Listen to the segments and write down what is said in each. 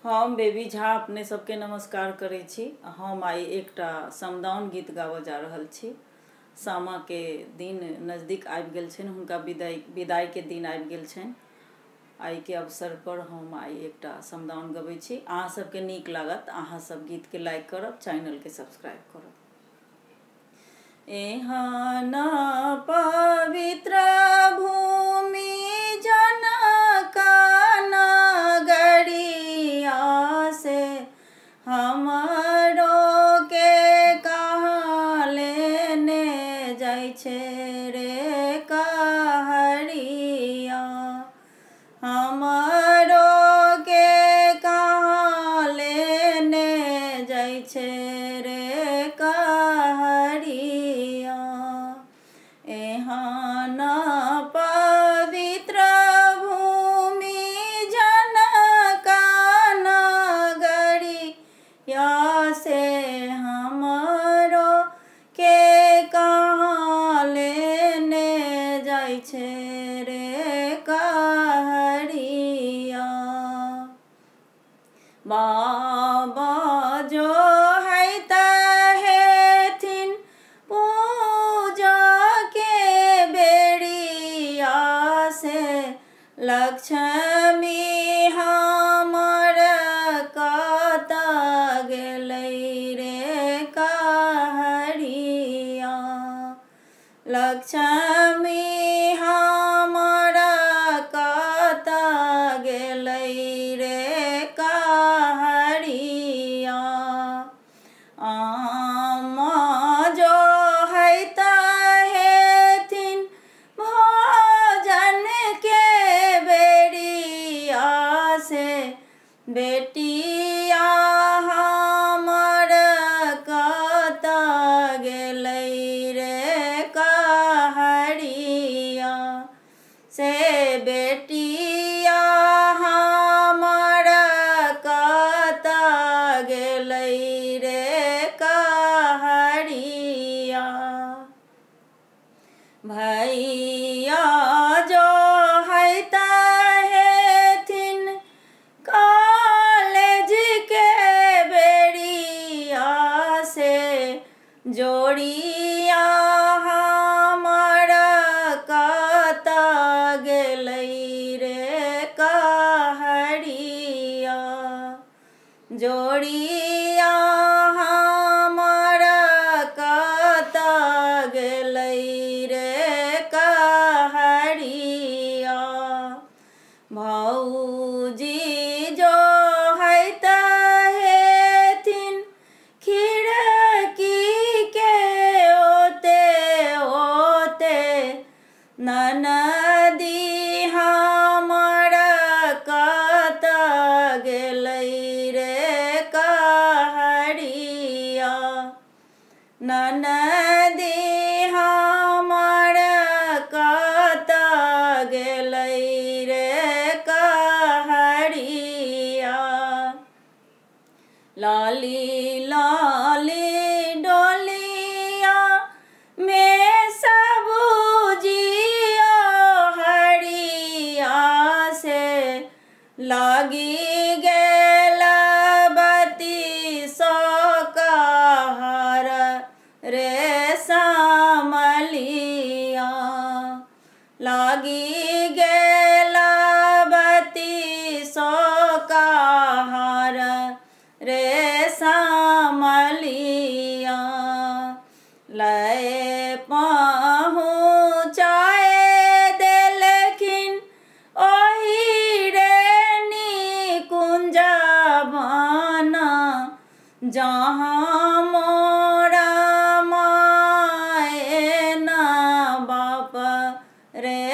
हम बेबी झा अपने सबके नमस्कार करै छी। हम आई एकटा समदाउन गीत गाबऽ जा रहल छी। सामा के दिन नजदीक आबि गेल छनि, हुनका विदाई के दिन आबि गेल छनि। आई के अवसर पर हम आई एकटा समदाउन गबै छी। अहाँ सबके नीक लागत, अहाँ सब गीत के लाइक करब, चैनल के सब्सक्राइब करब। एहन पवित्र भूमि जनक नगरिया से हमरो के कहाँ लेने जाइ छे रे कहरिया। हमरो के कहाँ लेने जाइ छे रे कहरिया। एहन पवित्र भूमि जनक नगरिया से हमरो के कहाँ लेने जाइ छे रे कहरिया। बाबा जो है हेथिन पूजा के बेड़िया से लक्ष्मी हमर कत गेलै रे कहरिया। लक्ष्मी हमर कत गेलै रे कहरिया। आमा जो है हेथिन भोजन के बेड़िया से बेटिया हमर कत गेलै रे कहरिया। से बेटिया हमर कत गेलै रे कहरिया। भैया जो है हेथिन कॉलेज के बेड़िया से जोड़िया हमर कत गेलै रे कहरिया। जोड़िया हमर कत गेलै रे कहरिया। भौजी जो है हेथिन खिड़की के ओते ओते ननदी हमर कत गेलै रे कहरिया। ननदी हमर कत गेलै रे कहरिया। लाली लाली डोलिया में सबूजियो हरिया से लागी गेल बत्ती सो कहर रे सामलिया। लागी गेल बत्ती सो कहर रे सामलिया। लय पहुँचाए देलखिन ओही रे निकुंज बन जहाँ मोरा माए न बाप रे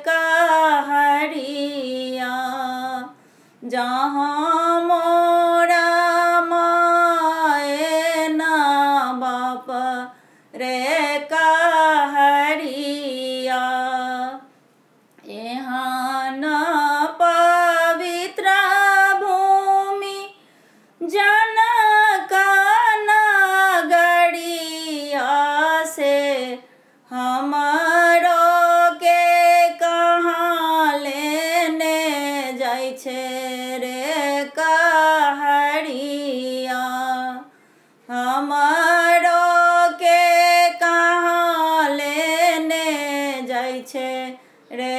कहरिया। जहाँ मोरा माए न बाप रे कहरिया। एहन पवित्र भूमि जनक नगरिया से हमरो के कहाँ लेने जाइ छे रे का छै रे